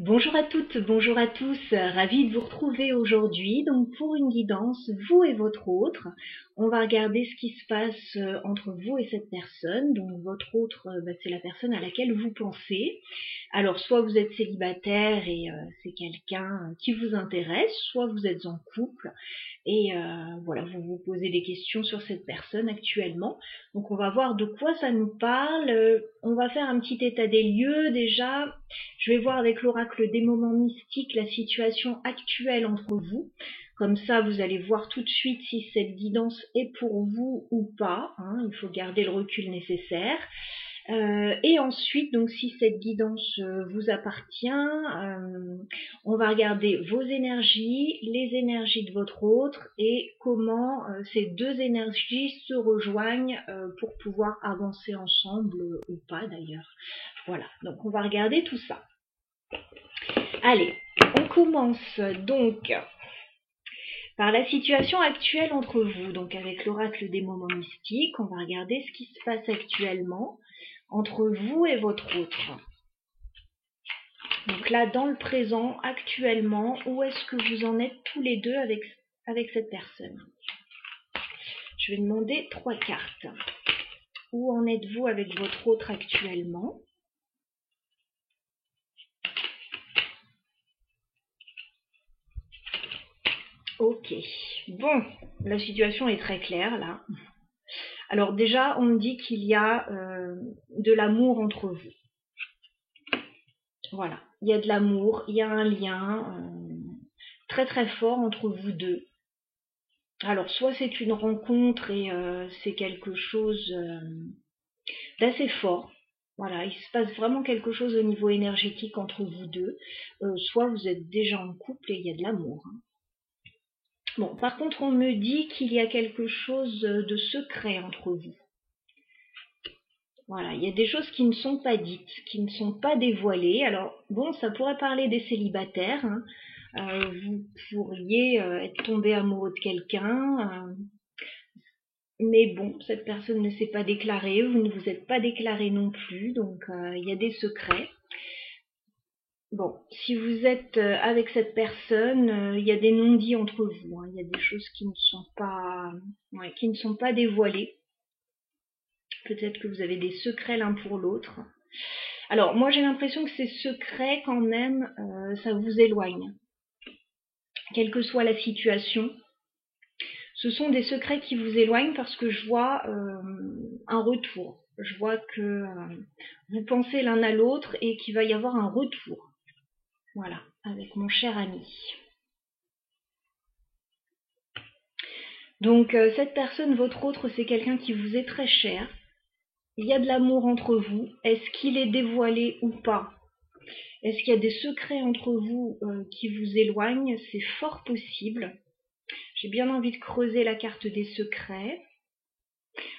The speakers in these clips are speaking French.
Bonjour à toutes, bonjour à tous, ravie de vous retrouver aujourd'hui. Donc pour une guidance, vous et votre autre, on va regarder ce qui se passe entre vous et cette personne. Donc votre autre, c'est la personne à laquelle vous pensez. Alors soit vous êtes célibataire et c'est quelqu'un qui vous intéresse, soit vous êtes en couple et voilà, vous vous posez des questions sur cette personne actuellement. Donc on va voir de quoi ça nous parle. On va faire un petit état des lieux déjà. Je vais voir avec l'oracle des moments mystiques la situation actuelle entre vous. Comme ça, vous allez voir tout de suite si cette guidance est pour vous ou pas. Il faut garder le recul nécessaire. Et ensuite, donc si cette guidance vous appartient, on va regarder vos énergies, les énergies de votre autre et comment ces deux énergies se rejoignent pour pouvoir avancer ensemble ou pas d'ailleurs. Voilà, donc on va regarder tout ça. Allez, on commence donc par la situation actuelle entre vous, donc avec l'oracle des moments mystiques. On va regarder ce qui se passe actuellement entre vous et votre autre. Donc là, dans le présent, actuellement, où est-ce que vous en êtes tous les deux avec cette personne? Je vais demander 3 cartes. Où en êtes-vous avec votre autre actuellement? Ok. Bon, la situation est très claire là. Alors déjà, on me dit qu'il y a de l'amour entre vous. Voilà, il y a de l'amour, il y a un lien très très fort entre vous deux. Alors soit c'est une rencontre et c'est quelque chose d'assez fort. Voilà, il se passe vraiment quelque chose au niveau énergétique entre vous deux. Soit vous êtes déjà en couple et il y a de l'amour. Bon, par contre, on me dit qu'il y a quelque chose de secret entre vous. Voilà, il y a des choses qui ne sont pas dites, qui ne sont pas dévoilées. Alors, bon, ça pourrait parler des célibataires. Vous pourriez être tombé amoureux de quelqu'un. Mais bon, cette personne ne s'est pas déclarée, vous ne vous êtes pas déclaré non plus, donc il y a des secrets. Bon, si vous êtes avec cette personne, il y a des non-dits entre vous, il y a des choses qui ne sont pas dévoilées. Peut-être que vous avez des secrets l'un pour l'autre. Alors, moi j'ai l'impression que ces secrets, quand même, ça vous éloigne. Quelle que soit la situation, ce sont des secrets qui vous éloignent parce que je vois un retour. Je vois que vous pensez l'un à l'autre et qu'il va y avoir un retour. Voilà, avec mon cher ami. Donc cette personne, votre autre, c'est quelqu'un qui vous est très cher. Il y a de l'amour entre vous. Est-ce qu'il est dévoilé ou pas? Est-ce qu'il y a des secrets entre vous qui vous éloignent? C'est fort possible. J'ai bien envie de creuser la carte des secrets.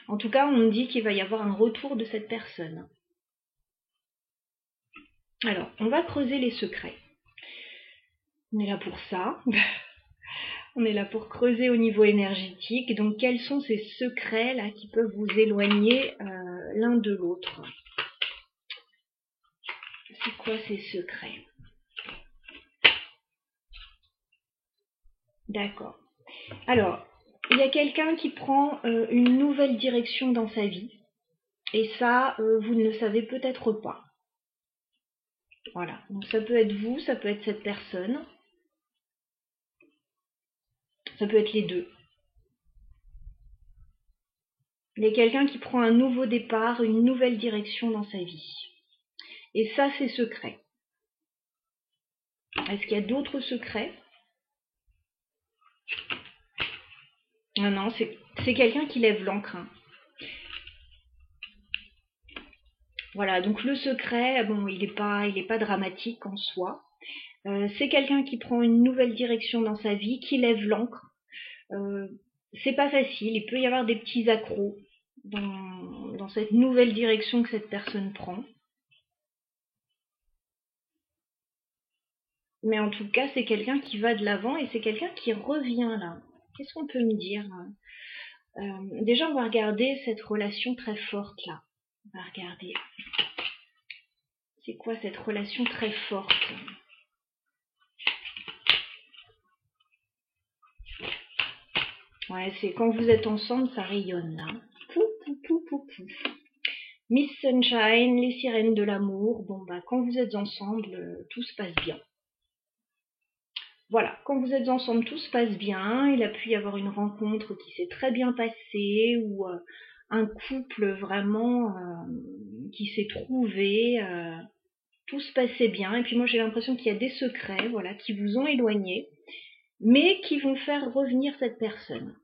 En tout cas, on me dit qu'il va y avoir un retour de cette personne. Alors, on va creuser les secrets. On est là pour ça. On est là pour creuser au niveau énergétique. Donc, quels sont ces secrets-là qui peuvent vous éloigner l'un de l'autre? C'est quoi ces secrets? D'accord. Alors, il y a quelqu'un qui prend une nouvelle direction dans sa vie. Et ça, vous ne le savez peut-être pas. Voilà. Donc, ça peut être vous, ça peut être cette personne. Ça peut être les deux. Il y a quelqu'un qui prend un nouveau départ, une nouvelle direction dans sa vie. Et ça, c'est secret. Est-ce qu'il y a d'autres secrets? Non, c'est quelqu'un qui lève l'encre. Voilà, donc le secret, bon, il est pas dramatique en soi. C'est quelqu'un qui prend une nouvelle direction dans sa vie, qui lève l'encre. C'est pas facile, il peut y avoir des petits accros dans cette nouvelle direction que cette personne prend. Mais en tout cas, c'est quelqu'un qui va de l'avant et c'est quelqu'un qui revient là. Qu'est-ce qu'on peut me dire? Déjà, on va regarder cette relation très forte là. On va regarder. C'est quoi cette relation très forte? Ouais, c'est quand vous êtes ensemble, ça rayonne là. Pou, pou, pou, pou, pou. Miss Sunshine, les sirènes de l'amour. Bon, bah, quand vous êtes ensemble, tout se passe bien. Voilà, quand vous êtes ensemble, tout se passe bien. Il a pu y avoir une rencontre qui s'est très bien passée ou un couple vraiment qui s'est trouvé. Tout se passait bien. Et puis moi, j'ai l'impression qu'il y a des secrets, voilà, qui vous ont éloigné, mais qui vont faire revenir cette personne.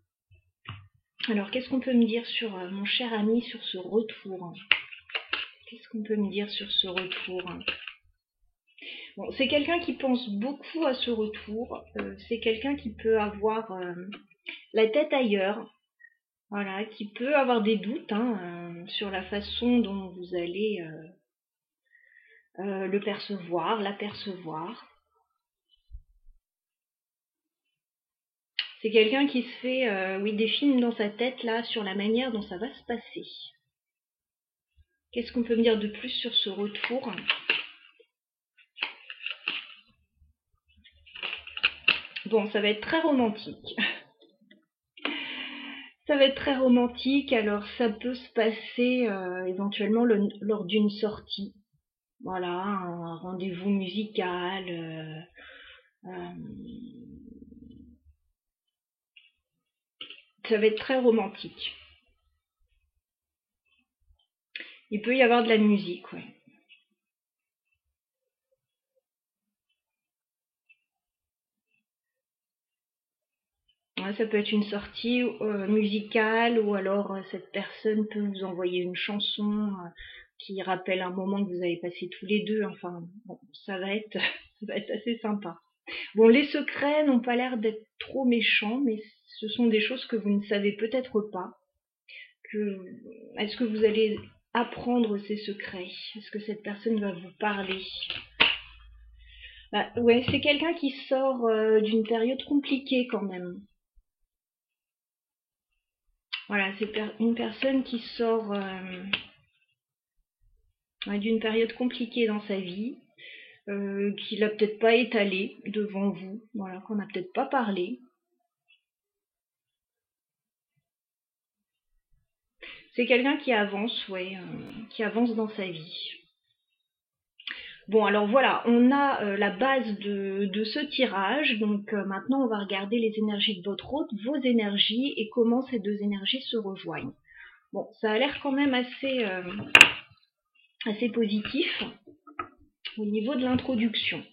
Alors, qu'est-ce qu'on peut me dire sur mon cher ami, sur ce retour? Qu'est-ce qu'on peut me dire sur ce retour? Bon, c'est quelqu'un qui pense beaucoup à ce retour. C'est quelqu'un qui peut avoir la tête ailleurs. Voilà, qui peut avoir des doutes sur la façon dont vous allez le percevoir, l'apercevoir. C'est quelqu'un qui se fait oui, des films dans sa tête là sur la manière dont ça va se passer. Qu'est-ce qu'on peut me dire de plus sur ce retour? Bon, ça va être très romantique. Ça va être très romantique, alors ça peut se passer éventuellement lors d'une sortie. Voilà, un rendez-vous musical. Ça va être très romantique. Il peut y avoir de la musique, ouais. Ouais, ça peut être une sortie musicale ou alors cette personne peut vous envoyer une chanson qui rappelle un moment que vous avez passé tous les deux. Enfin, bon, ça va être assez sympa. Bon, les secrets n'ont pas l'air d'être trop méchants, mais ce sont des choses que vous ne savez peut-être pas. Est-ce que vous allez apprendre ces secrets? Est-ce que cette personne va vous parler? Bah, ouais, c'est quelqu'un qui sort d'une période compliquée quand même. Voilà, c'est une personne qui sort d'une période compliquée dans sa vie, qu'il n'a peut-être pas étalé devant vous, voilà, qu'on n'a peut-être pas parlé. C'est quelqu'un qui avance, ouais, qui avance dans sa vie. Bon, alors voilà, on a la base de ce tirage, donc maintenant on va regarder les énergies de votre hôte, vos énergies et comment ces deux énergies se rejoignent. Bon, ça a l'air quand même assez positif au niveau de l'introduction.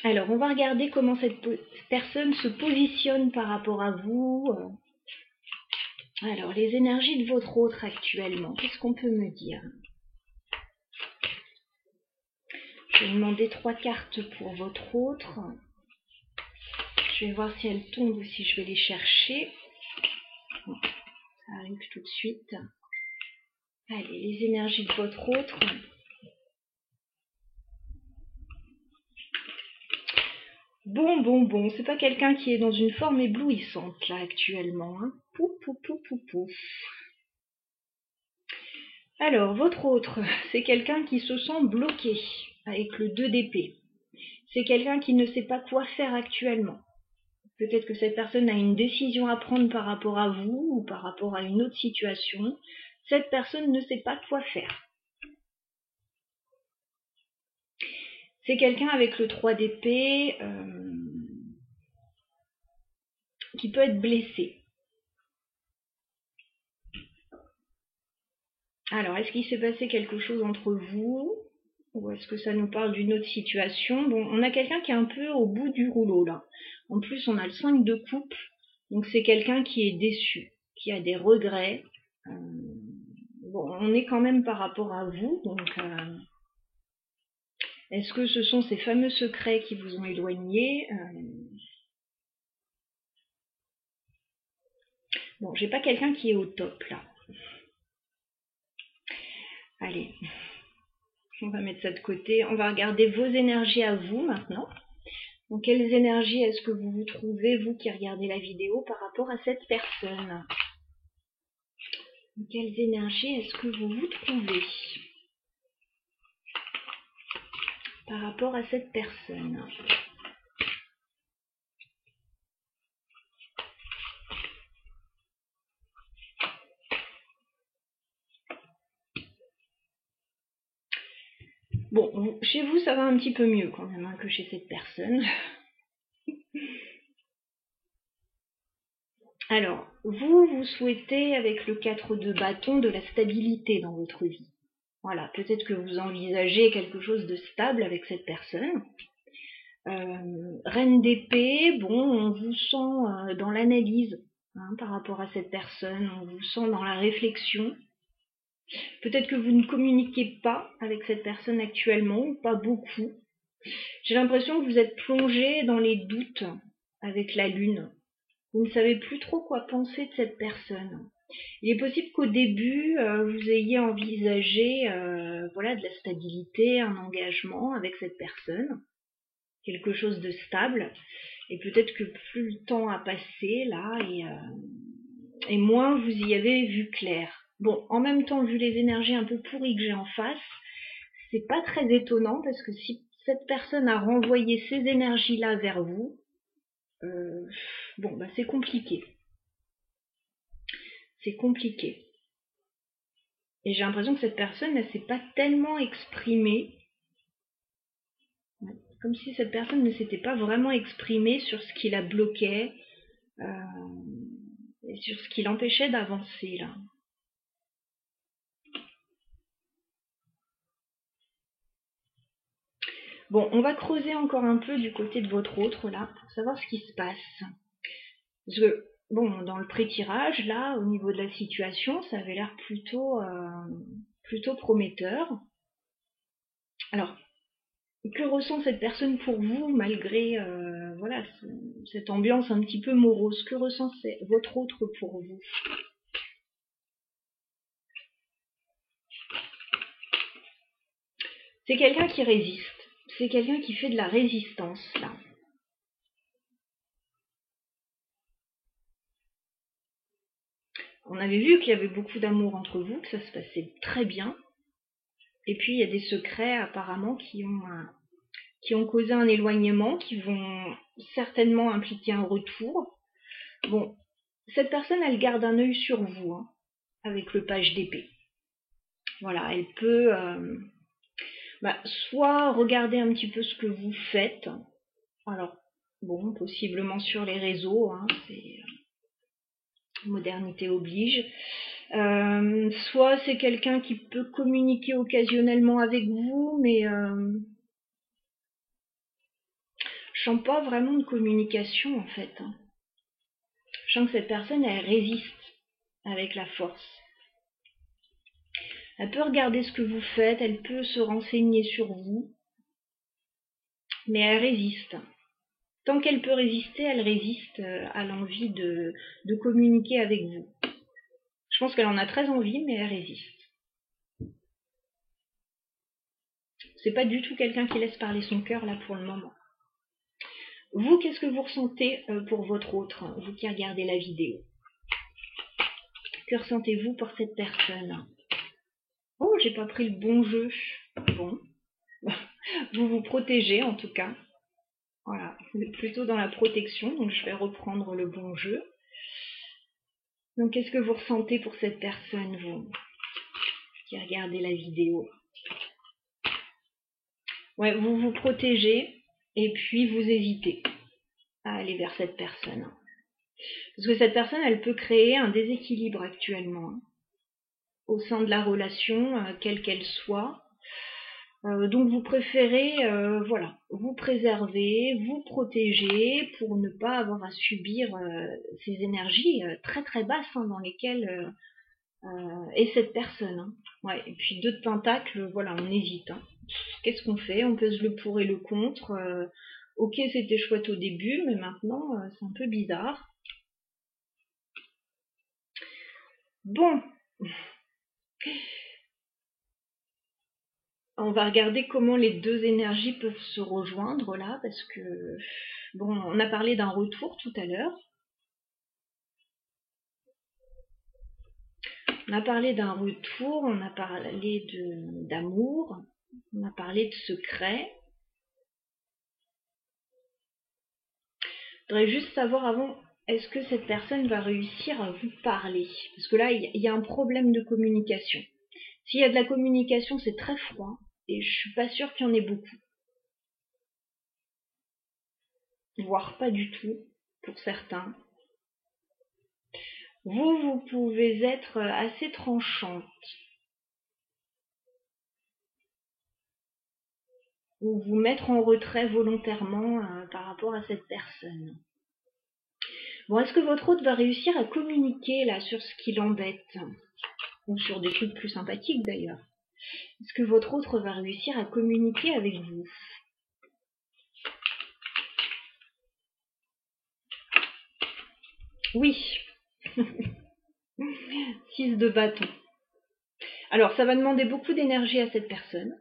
Alors, on va regarder comment cette personne se positionne par rapport à vous. Alors, les énergies de votre autre actuellement, qu'est-ce qu'on peut me dire? Je vais demander 3 cartes pour votre autre. Je vais voir si elles tombent ou si je vais les chercher. Bon, ça arrive tout de suite. Allez, les énergies de votre autre. Bon, c'est pas quelqu'un qui est dans une forme éblouissante là actuellement. Pouf, pouf, pouf, pouf, pouf. Alors, votre autre, c'est quelqu'un qui se sent bloqué avec le 2 d'épée. C'est quelqu'un qui ne sait pas quoi faire actuellement. Peut-être que cette personne a une décision à prendre par rapport à vous ou par rapport à une autre situation. Cette personne ne sait pas quoi faire. C'est quelqu'un avec le 3 d'épée qui peut être blessé. Alors, est-ce qu'il s'est passé quelque chose entre vous? Ou est-ce que ça nous parle d'une autre situation? Bon, on a quelqu'un qui est un peu au bout du rouleau, là. En plus, on a le 5 de coupe. Donc, c'est quelqu'un qui est déçu, qui a des regrets. Bon, on est quand même par rapport à vous. Donc, est-ce que ce sont ces fameux secrets qui vous ont éloigné? Bon, j'ai pas quelqu'un qui est au top, là. Allez, on va mettre ça de côté. On va regarder vos énergies à vous maintenant. Donc, quelles énergies est-ce que vous vous trouvez, vous qui regardez la vidéo, par rapport à cette personne? Donc, quelles énergies est-ce que vous vous trouvez? par rapport à cette personne. Bon, chez vous, ça va un petit peu mieux quand même hein, que chez cette personne. Alors, vous souhaitez, avec le 4 de bâton, de la stabilité dans votre vie. Voilà, peut-être que vous envisagez quelque chose de stable avec cette personne. Reine d'épée, bon, on vous sent dans l'analyse hein, par rapport à cette personne, on vous sent dans la réflexion. Peut-être que vous ne communiquez pas avec cette personne actuellement, ou pas beaucoup. J'ai l'impression que vous êtes plongé dans les doutes avec la lune. Vous ne savez plus trop quoi penser de cette personne. Il est possible qu'au début, vous ayez envisagé voilà, de la stabilité, un engagement avec cette personne, quelque chose de stable. Et peut-être que plus le temps a passé, là, et moins vous y avez vu clair. Bon, en même temps, vu les énergies un peu pourries que j'ai en face, c'est pas très étonnant parce que si cette personne a renvoyé ces énergies-là vers vous, bon, bah c'est compliqué. C'est compliqué. Et j'ai l'impression que cette personne ne s'est pas tellement exprimée, comme si cette personne ne s'était pas vraiment exprimée sur ce qui la bloquait et sur ce qui l'empêchait d'avancer là. Bon, on va creuser encore un peu du côté de votre autre là pour savoir ce qui se passe. Parce que, bon, dans le pré-tirage, là, au niveau de la situation, ça avait l'air plutôt prometteur. Alors, que ressent cette personne pour vous, malgré voilà, cette ambiance un petit peu morose? Que ressent votre autre pour vous? C'est quelqu'un qui résiste. C'est quelqu'un qui fait de la résistance, là. On avait vu qu'il y avait beaucoup d'amour entre vous, que ça se passait très bien. Et puis, il y a des secrets, apparemment, qui ont causé un éloignement, qui vont certainement impliquer un retour. Bon, cette personne, elle garde un œil sur vous, hein, avec le page d'épée. Voilà, elle peut soit regarder un petit peu ce que vous faites. Alors, bon, possiblement sur les réseaux, hein, c'est modernité oblige. Soit c'est quelqu'un qui peut communiquer occasionnellement avec vous, mais je sens pas vraiment de communication en fait. Je sens que cette personne, elle résiste avec la force. Elle peut regarder ce que vous faites, elle peut se renseigner sur vous, mais elle résiste. Tant qu'elle peut résister, elle résiste à l'envie de communiquer avec vous. Je pense qu'elle en a très envie, mais elle résiste. C'est pas du tout quelqu'un qui laisse parler son cœur là pour le moment. Vous, qu'est-ce que vous ressentez pour votre autre, vous qui regardez la vidéo? Que ressentez-vous pour cette personne? Oh, j'ai pas pris le bon jeu. Bon. Vous vous protégez en tout cas. Voilà, vous êtes plutôt dans la protection, donc je vais reprendre le bon jeu. Donc qu'est-ce que vous ressentez pour cette personne, vous qui regardez la vidéo? Ouais, vous vous protégez et puis vous hésitez à aller vers cette personne. Parce que cette personne, elle peut créer un déséquilibre actuellement au sein de la relation, quelle qu'elle soit. Donc vous préférez voilà, vous préserver, vous protéger pour ne pas avoir à subir ces énergies très très basses hein, dans lesquelles est cette personne. Hein. Ouais, et puis 2 de pentacles, voilà, on hésite. Hein. Qu'est-ce qu'on fait? On pèse le pour et le contre. Ok, c'était chouette au début, mais maintenant c'est un peu bizarre. Bon. On va regarder comment les 2 énergies peuvent se rejoindre là, parce que, bon, on a parlé d'un retour tout à l'heure. On a parlé d'un retour, on a parlé d'amour, on a parlé de secret. voudrais juste savoir avant, est-ce que cette personne va réussir à vous parler? Parce que là, il y a un problème de communication. S'il y a de la communication, c'est très froid, et je suis pas sûre qu'il y en ait beaucoup. Voire pas du tout, pour certains. Vous pouvez être assez tranchante. Ou vous mettre en retrait volontairement par rapport à cette personne. Bon, est-ce que votre hôte va réussir à communiquer là sur ce qui l'embête? Ou sur des trucs plus sympathiques d'ailleurs. Est-ce que votre hôte va réussir à communiquer avec vous? Oui. 6 de bâton. Alors, ça va demander beaucoup d'énergie à cette personne,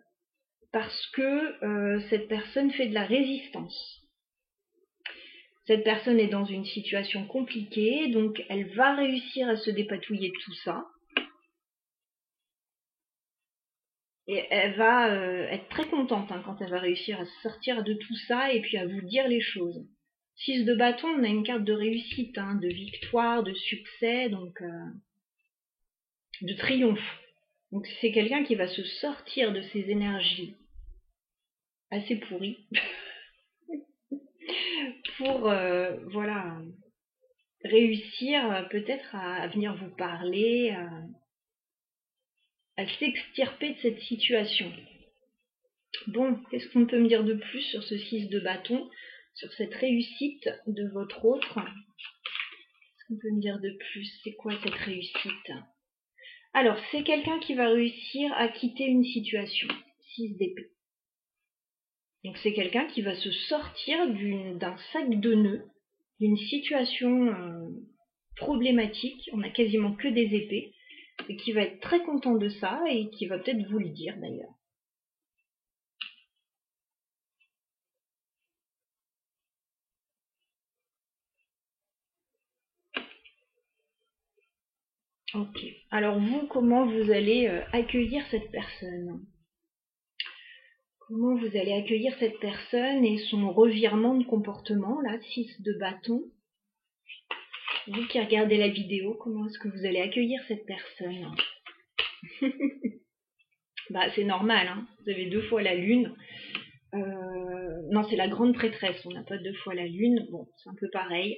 parce que cette personne fait de la résistance. Cette personne est dans une situation compliquée, donc elle va réussir à se dépatouiller de tout ça. Et elle va être très contente quand elle va réussir à sortir de tout ça et puis à vous dire les choses. 6 de bâton, on a une carte de réussite, de victoire, de succès, donc de triomphe. Donc c'est quelqu'un qui va se sortir de ses énergies assez pourries pour voilà, réussir peut-être à venir vous parler, à s'extirper de cette situation. Bon, qu'est-ce qu'on peut me dire de plus sur ce 6 de bâton, sur cette réussite de votre autre? Qu'est-ce qu'on peut me dire de plus? C'est quoi cette réussite? Alors, c'est quelqu'un qui va réussir à quitter une situation. 6 d'épée. Donc c'est quelqu'un qui va se sortir d'un sac de nœuds, d'une situation problématique. On a quasiment que des épées. Et qui va être très content de ça et qui va peut-être vous le dire d'ailleurs. Ok. Alors vous, comment vous allez accueillir cette personne? Comment vous allez accueillir cette personne et son revirement de comportement, là, 6 de bâton? Vous qui regardez la vidéo, comment est-ce que vous allez accueillir cette personne? Bah c'est normal, vous avez 2 fois la lune. Non, c'est la grande prêtresse, on n'a pas 2 fois la lune. Bon, c'est un peu pareil.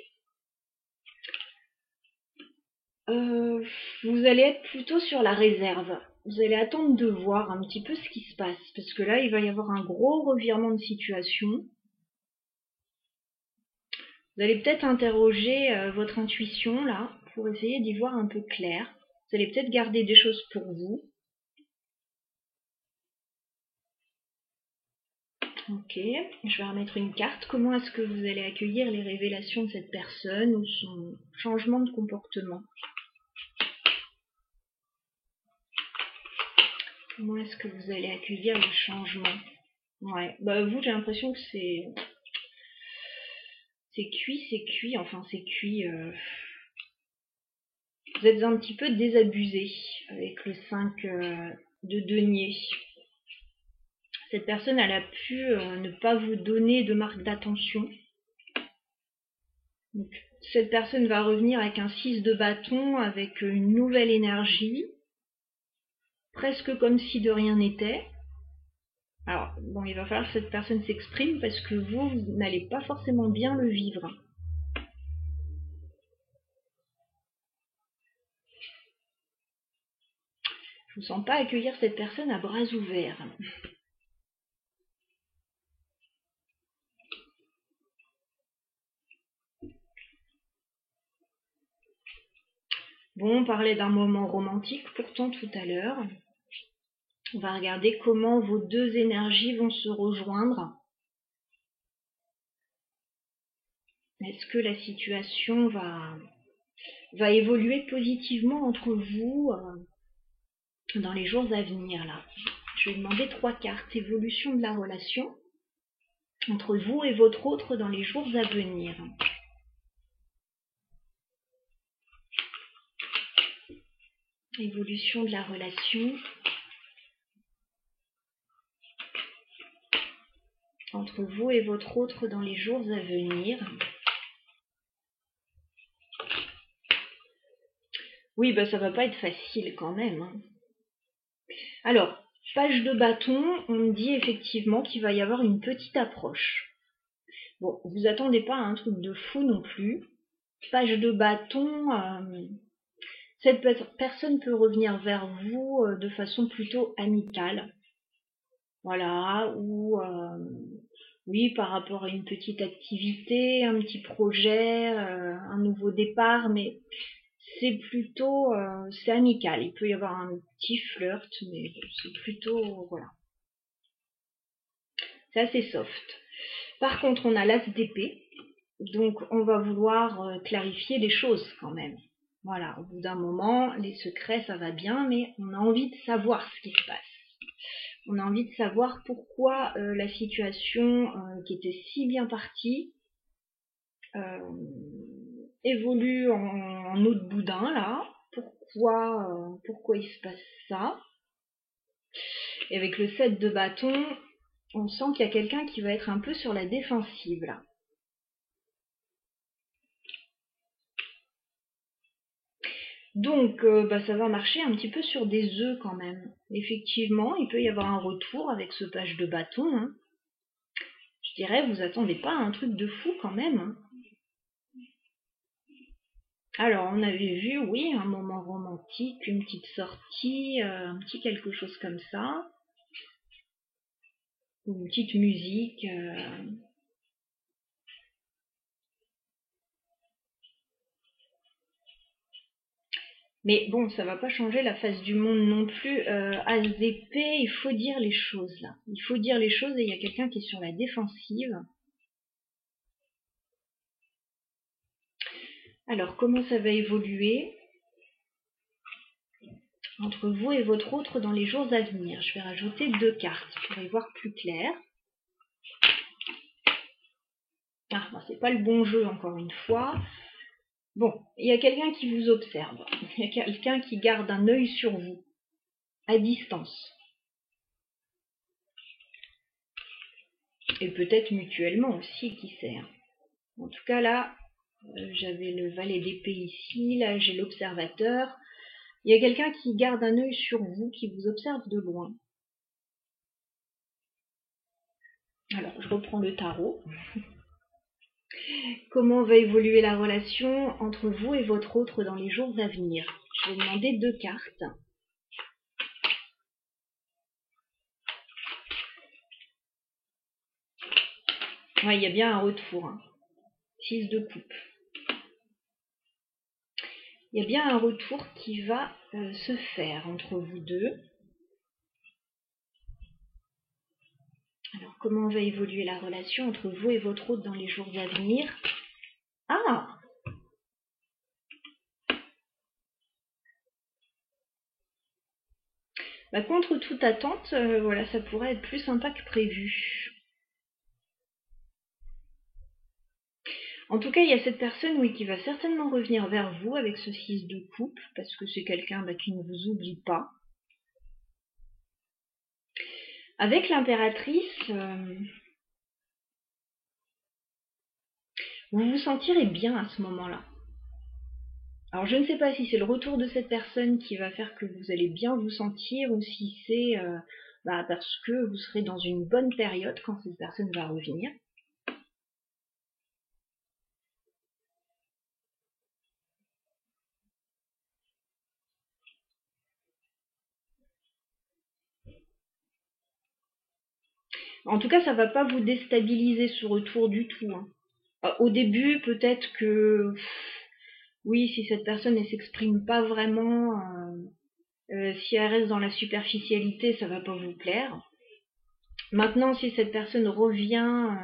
Vous allez être plutôt sur la réserve. Vous allez attendre de voir un petit peu ce qui se passe, parce que là, il va y avoir un gros revirement de situation. Vous allez peut-être interroger votre intuition, là, pour essayer d'y voir un peu clair. Vous allez peut-être garder des choses pour vous. Ok, je vais remettre une carte. Comment est-ce que vous allez accueillir les révélations de cette personne ou son changement de comportement? Comment est-ce que vous allez accueillir le changement? Ouais, bah vous, j'ai l'impression que c'est cuit, enfin c'est cuit. Vous êtes un petit peu désabusé avec le 5 de denier. Cette personne, elle a pu ne pas vous donner de marque d'attention. Donc, cette personne va revenir avec un 6 de bâton, avec une nouvelle énergie, presque comme si de rien n'était. Alors, bon, il va falloir que cette personne s'exprime parce que vous n'allez pas forcément bien le vivre. Je ne vous sens pas accueillir cette personne à bras ouverts. Bon, on parlait d'un moment romantique pourtant tout à l'heure. On va regarder comment vos 2 énergies vont se rejoindre. Est-ce que la situation va évoluer positivement entre vous dans les jours à venir là? Je vais demander 3 cartes. Évolution de la relation entre vous et votre autre dans les jours à venir. Évolution de la relation entre vous et votre autre dans les jours à venir. Oui, bah ça va pas être facile quand même, hein. Alors, page de bâton, on me dit effectivement qu'il va y avoir une petite approche. Bon, vous attendez pas à un truc de fou non plus. Page de bâton, cette personne peut revenir vers vous de façon plutôt amicale. Voilà, ou oui, par rapport à une petite activité, un petit projet, un nouveau départ, mais c'est plutôt, c'est amical. Il peut y avoir un petit flirt, mais c'est plutôt, voilà, c'est assez soft. Par contre, on a l'as d'épée, donc on va vouloir clarifier les choses quand même. Voilà, au bout d'un moment, les secrets, ça va bien, mais on a envie de savoir ce qui se passe. On a envie de savoir pourquoi la situation qui était si bien partie évolue en eau de boudin là. Pourquoi il se passe ça? Et avec le 7 de bâton, on sent qu'il y a quelqu'un qui va être un peu sur la défensive là. Donc ça va marcher un petit peu sur des œufs quand même. Effectivement, il peut y avoir un retour avec ce page de bâton, hein. Je dirais, vous attendez pas à un truc de fou quand même, hein. Alors, on avait vu, oui, un moment romantique, une petite sortie, un petit quelque chose comme ça, ou une petite musique. Mais bon, ça va pas changer la face du monde non plus. As d'épée, il faut dire les choses là. Il faut dire les choses et il y a quelqu'un qui est sur la défensive. Alors, comment ça va évoluer entre vous et votre autre dans les jours à venir? Je vais rajouter 2 cartes pour y voir plus clair. Ah, bon, c'est pas le bon jeu encore une fois. Bon, il y a quelqu'un qui vous observe. Il y a quelqu'un qui garde un œil sur vous, à distance. Et peut-être mutuellement aussi, qui sait. En tout cas, là, j'avais le valet d'épée ici, là j'ai l'observateur. Il y a quelqu'un qui garde un œil sur vous, qui vous observe de loin. Alors, je reprends le tarot. Comment va évoluer la relation entre vous et votre autre dans les jours à venir? Je vais demander 2 cartes. Ouais, il y a bien un retour. Hein. 6 de coupe. Il y a bien un retour qui va se faire entre vous deux. Alors, comment va évoluer la relation entre vous et votre autre dans les jours à venir? Ah! Bah, contre toute attente, voilà, ça pourrait être plus sympa que prévu. En tout cas, il y a cette personne, oui, qui va certainement revenir vers vous avec ce 6 de coupe, parce que c'est quelqu'un qui ne vous oublie pas. Avec l'impératrice, vous vous sentirez bien à ce moment-là. Alors je ne sais pas si c'est le retour de cette personne qui va faire que vous allez bien vous sentir ou si c'est parce que vous serez dans une bonne période quand cette personne va revenir. En tout cas, ça ne va pas vous déstabiliser ce retour du tout, hein. Au début, peut-être que oui, si cette personne ne s'exprime pas vraiment, si elle reste dans la superficialité, ça va pas vous plaire. Maintenant, si cette personne revient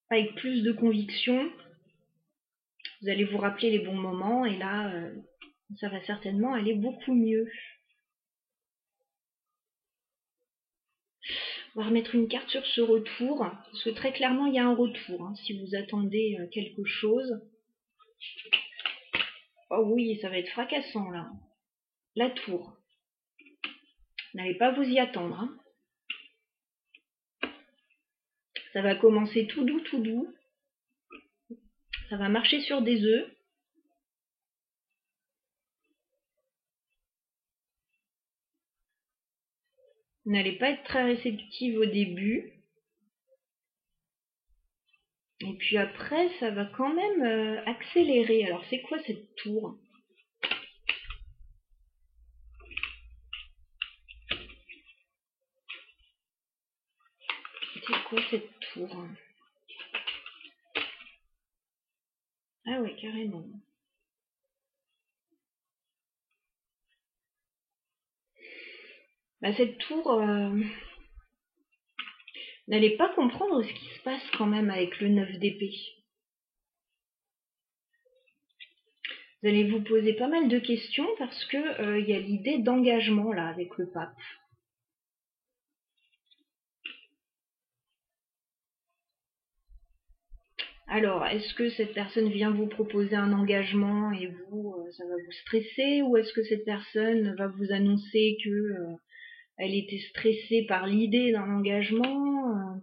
avec plus de conviction, vous allez vous rappeler les bons moments et là, ça va certainement aller beaucoup mieux. On va remettre une carte sur ce retour, parce que très clairement, il y a un retour. Hein, si vous attendez quelque chose. Oh oui, ça va être fracassant là. La tour. N'allez pas vous y attendre. Hein. Ça va commencer tout doux, tout doux. Ça va marcher sur des œufs. Vous n'allez pas être très réceptive au début. Et puis après, ça va quand même accélérer. Alors, c'est quoi cette tour? C'est quoi cette tour? Ah ouais, carrément. Bah, cette tour, n'allez pas comprendre ce qui se passe quand même avec le 9 d'épée. Vous allez vous poser pas mal de questions parce que y a l'idée d'engagement là avec le pape. Alors, est-ce que cette personne vient vous proposer un engagement et vous, ça va vous stresser, ou est-ce que cette personne va vous annoncer que elle était stressée par l'idée d'un engagement?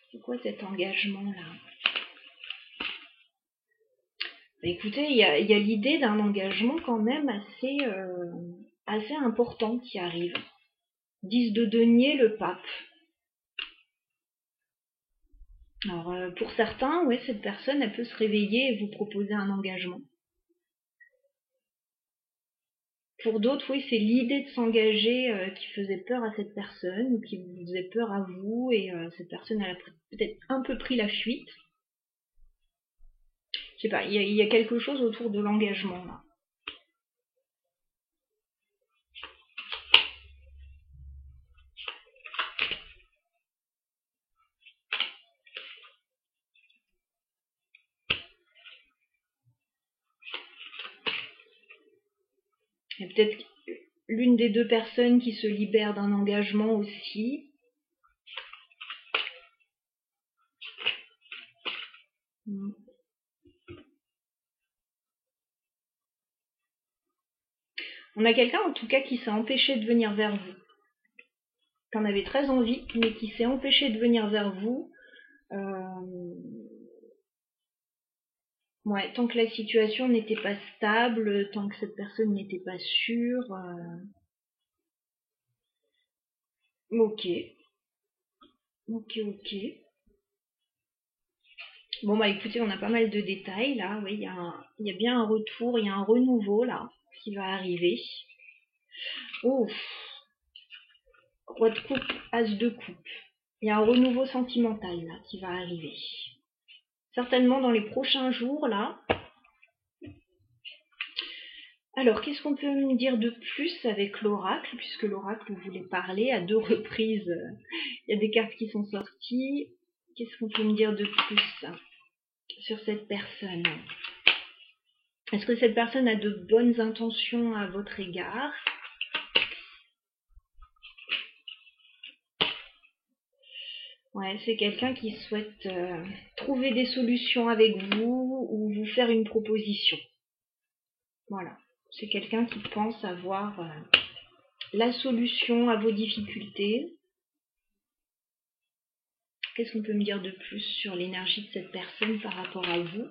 C'est quoi cet engagement-là? Bah, écoutez, il y a l'idée d'un engagement quand même assez important qui arrive. 10 de denier, le pape. Alors, pour certains, ouais, cette personne, elle peut se réveiller et vous proposer un engagement. Pour d'autres, oui, c'est l'idée de s'engager qui faisait peur à cette personne, ou qui vous faisait peur à vous, et cette personne, elle a peut-être un peu pris la fuite. Je sais pas, il y a quelque chose autour de l'engagement, là. Il y a peut-être l'une des deux personnes qui se libère d'un engagement aussi. On a quelqu'un en tout cas qui s'est empêché de venir vers vous. Qui en avait très envie, mais qui s'est empêché de venir vers vous. Ouais, tant que la situation n'était pas stable, tant que cette personne n'était pas sûre. Ok. Bon bah écoutez, on a pas mal de détails là. Oui, il y a bien un retour, il y a un renouveau là qui va arriver. Oh, roi de coupe, as de coupe. Il y a un renouveau sentimental là qui va arriver. Certainement dans les prochains jours là. Alors, qu'est-ce qu'on peut me dire de plus avec l'oracle, puisque l'oracle voulait parler à 2 reprises. Il y a des cartes qui sont sorties. Qu'est-ce qu'on peut me dire de plus sur cette personne? Est-ce que cette personne a de bonnes intentions à votre égard? Ouais, c'est quelqu'un qui souhaite trouver des solutions avec vous ou vous faire une proposition. Voilà, c'est quelqu'un qui pense avoir la solution à vos difficultés. Qu'est-ce qu'on peut me dire de plus sur l'énergie de cette personne par rapport à vous?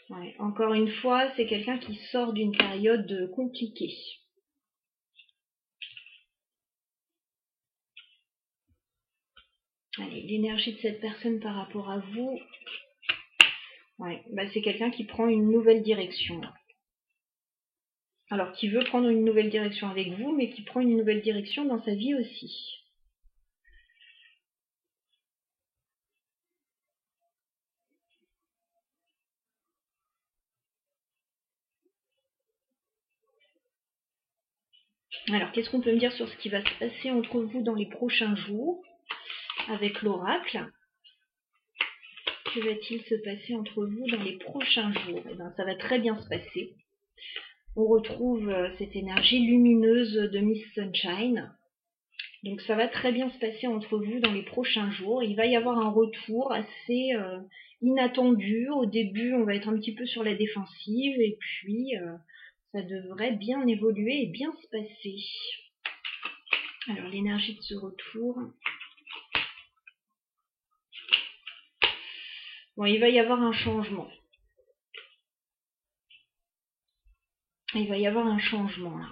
Ouais, encore une fois, c'est quelqu'un qui sort d'une période compliquée. Allez, l'énergie de cette personne par rapport à vous, ouais, bah c'est quelqu'un qui prend une nouvelle direction. Alors, qui veut prendre une nouvelle direction avec vous, mais qui prend une nouvelle direction dans sa vie aussi. Alors, qu'est-ce qu'on peut me dire sur ce qui va se passer entre vous dans les prochains jours avec l'oracle? Que va-t-il se passer entre vous dans les prochains jours? Eh bien, ça va très bien se passer. On retrouve cette énergie lumineuse de Miss Sunshine. Donc ça va très bien se passer entre vous dans les prochains jours. Il va y avoir un retour assez inattendu. Au début, on va être un petit peu sur la défensive et puis ça devrait bien évoluer et bien se passer. Alors, l'énergie de ce retour. Bon, il va y avoir un changement. Il va y avoir un changement là.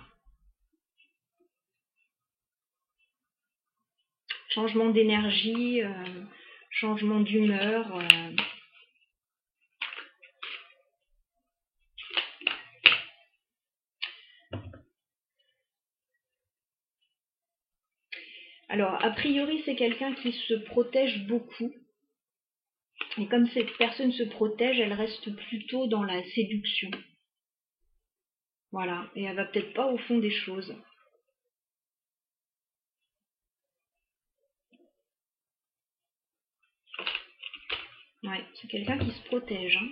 Changement d'énergie, changement d'humeur. Alors, a priori, c'est quelqu'un qui se protège beaucoup. Et comme cette personne se protège, elle reste plutôt dans la séduction. Voilà, et elle va peut-être pas au fond des choses. Ouais, c'est quelqu'un qui se protège. Hein.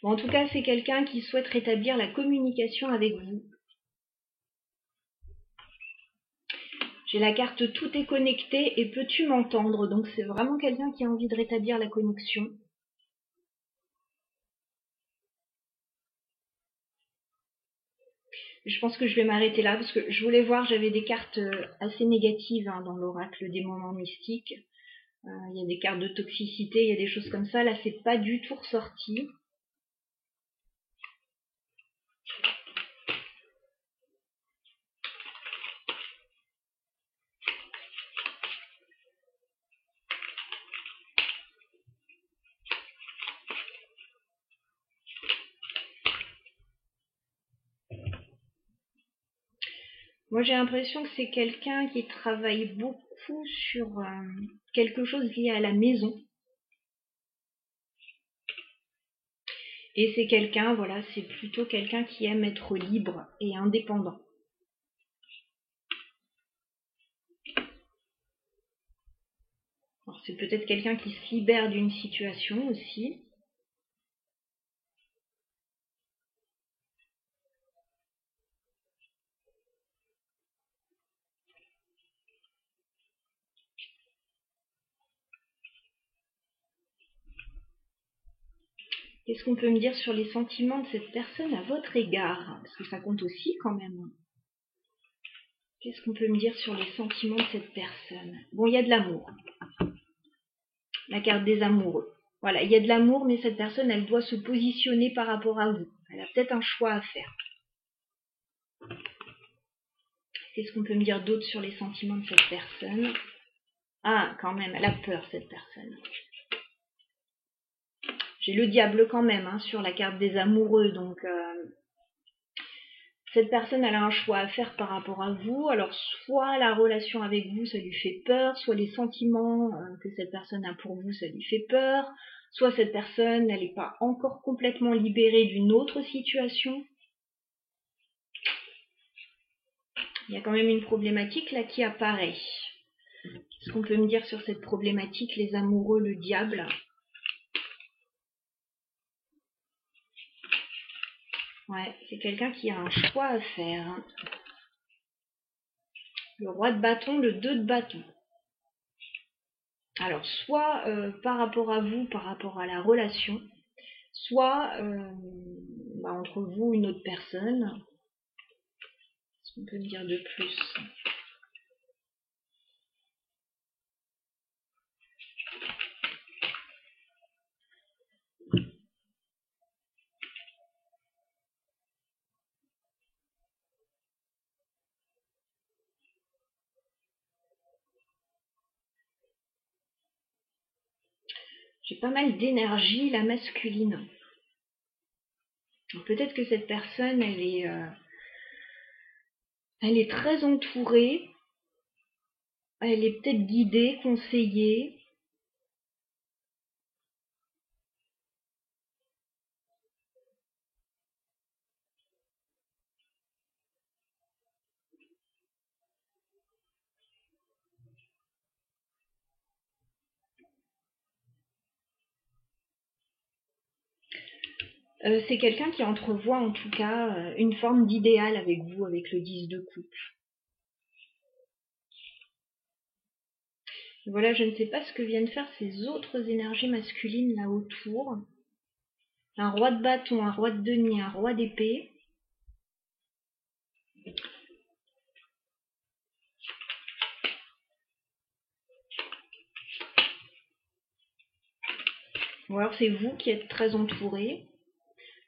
Bon, en tout cas, c'est quelqu'un qui souhaite rétablir la communication avec vous. J'ai la carte tout est connecté et peux-tu m'entendre? Donc c'est vraiment quelqu'un qui a envie de rétablir la connexion. Je pense que je vais m'arrêter là parce que je voulais voir, j'avais des cartes assez négatives hein, dans l'oracle des moments mystiques. Il y a des cartes de toxicité, il y a des choses comme ça. Là, c'est pas du tout ressorti. Moi, j'ai l'impression que c'est quelqu'un qui travaille beaucoup sur quelque chose lié à la maison. Et c'est quelqu'un, voilà, c'est plutôt quelqu'un qui aime être libre et indépendant. Alors, c'est peut-être quelqu'un qui se libère d'une situation aussi. Qu'est-ce qu'on peut me dire sur les sentiments de cette personne à votre égard? Parce que ça compte aussi quand même. Qu'est-ce qu'on peut me dire sur les sentiments de cette personne? Bon, il y a de l'amour. La carte des amoureux. Voilà, il y a de l'amour, mais cette personne, elle doit se positionner par rapport à vous. Elle a peut-être un choix à faire. Qu'est-ce qu'on peut me dire d'autre sur les sentiments de cette personne? Ah, quand même, elle a peur, cette personne. J'ai le diable quand même hein, sur la carte des amoureux, donc cette personne elle a un choix à faire par rapport à vous. Alors soit la relation avec vous ça lui fait peur, soit les sentiments que cette personne a pour vous ça lui fait peur, soit cette personne elle n'est pas encore complètement libérée d'une autre situation. Il y a quand même une problématique là qui apparaît. Qu'est-ce qu'on peut me dire sur cette problématique, les amoureux, le diable? Ouais, c'est quelqu'un qui a un choix à faire. Le roi de bâton, le 2 de bâton. Alors, soit par rapport à vous, par rapport à la relation, soit entre vous et une autre personne. Qu'est-ce qu'on peut me dire de plus? J'ai pas mal d'énergie, la masculine. Peut-être que cette personne, elle est très entourée, elle est peut-être guidée, conseillée. C'est quelqu'un qui entrevoit en tout cas une forme d'idéal avec vous, avec le 10 de coupe. Voilà, je ne sais pas ce que viennent faire ces autres énergies masculines là autour. Un roi de bâton, un roi de denier, un roi d'épée. Ou alors c'est vous qui êtes très entouré.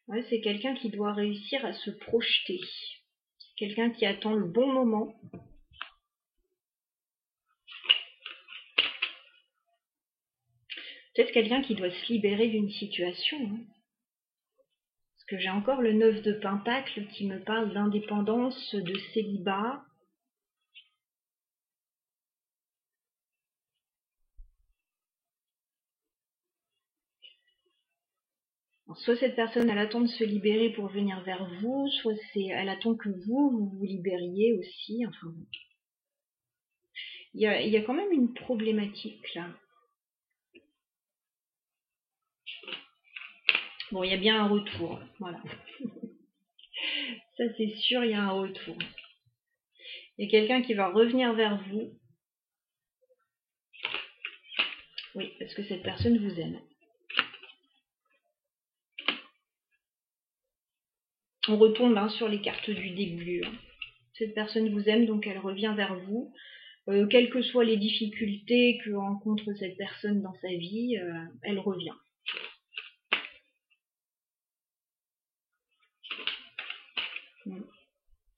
Ouais, c'est quelqu'un qui doit réussir à se projeter. C'est quelqu'un qui attend le bon moment. Peut-être quelqu'un qui doit se libérer d'une situation. Parce que j'ai encore le 9 de Pentacle qui me parle d'indépendance, de célibat. Alors, soit cette personne, elle attend de se libérer pour venir vers vous, soit elle attend que vous vous libériez aussi. Enfin, il y a quand même une problématique là. Bon, il y a bien un retour, voilà. Ça c'est sûr, il y a un retour. Il y a quelqu'un qui va revenir vers vous. Oui, parce que cette personne vous aime. On retombe sur les cartes du début. Cette personne vous aime, donc elle revient vers vous. Quelles que soient les difficultés que rencontre cette personne dans sa vie, elle revient.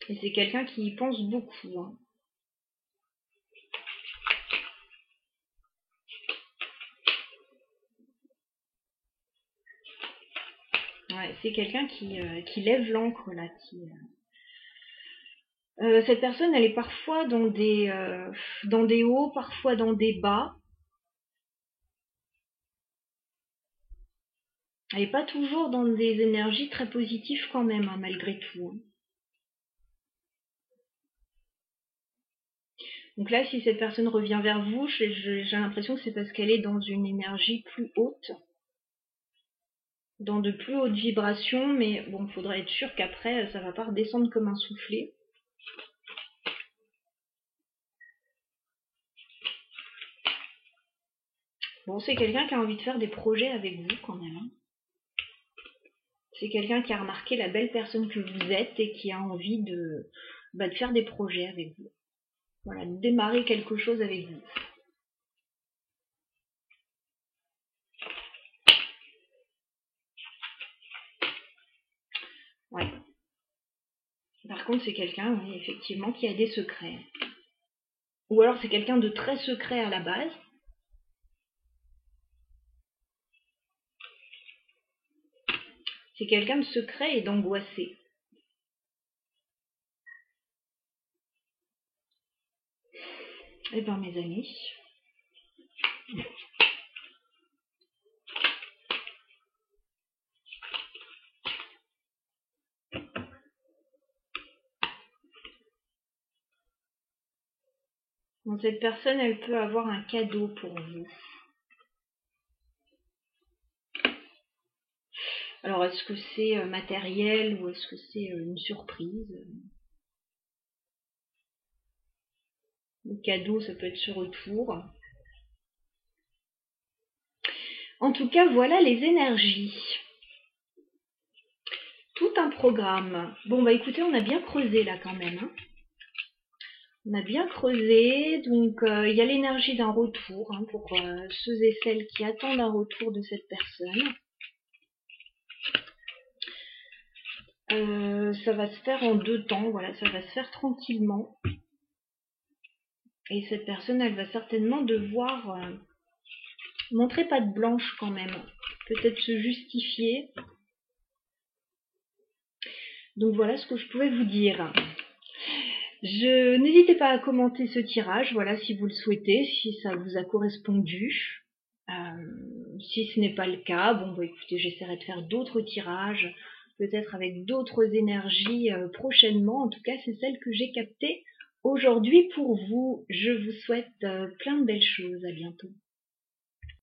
Et c'est quelqu'un qui y pense beaucoup. Ouais, c'est quelqu'un qui lève l'encre là. Cette personne, elle est parfois dans des hauts, parfois dans des bas. Elle n'est pas toujours dans des énergies très positives quand même, malgré tout. Donc là, si cette personne revient vers vous, j'ai l'impression que c'est parce qu'elle est dans une énergie plus haute, dans de plus hautes vibrations, mais bon, il faudra être sûr qu'après, ça ne va pas redescendre comme un soufflet. Bon, c'est quelqu'un qui a envie de faire des projets avec vous quand même. C'est quelqu'un qui a remarqué la belle personne que vous êtes et qui a envie de faire des projets avec vous. Voilà, de démarrer quelque chose avec vous. Ouais. Par contre, c'est quelqu'un, oui, effectivement, qui a des secrets. Ou alors c'est quelqu'un de très secret à la base. C'est quelqu'un de secret et d'angoissé. Eh bien, mes amis, bon, cette personne, elle peut avoir un cadeau pour vous. Alors, est-ce que c'est matériel ou est-ce que c'est une surprise? Le cadeau, ça peut être ce retour. En tout cas, voilà les énergies. Tout un programme. Bon, bah écoutez, on a bien creusé là quand même. On a bien creusé, donc il y a l'énergie d'un retour pour ceux et celles qui attendent un retour de cette personne. Ça va se faire en 2 temps, voilà, ça va se faire tranquillement. Et cette personne, elle va certainement devoir montrer patte blanche quand même, peut-être se justifier. Donc voilà ce que je pouvais vous dire. N'hésitez pas à commenter ce tirage, voilà, si vous le souhaitez, si ça vous a correspondu. Si ce n'est pas le cas, bon bah écoutez, j'essaierai de faire d'autres tirages, peut-être avec d'autres énergies prochainement. En tout cas, c'est celle que j'ai captée aujourd'hui pour vous. Je vous souhaite plein de belles choses. À bientôt.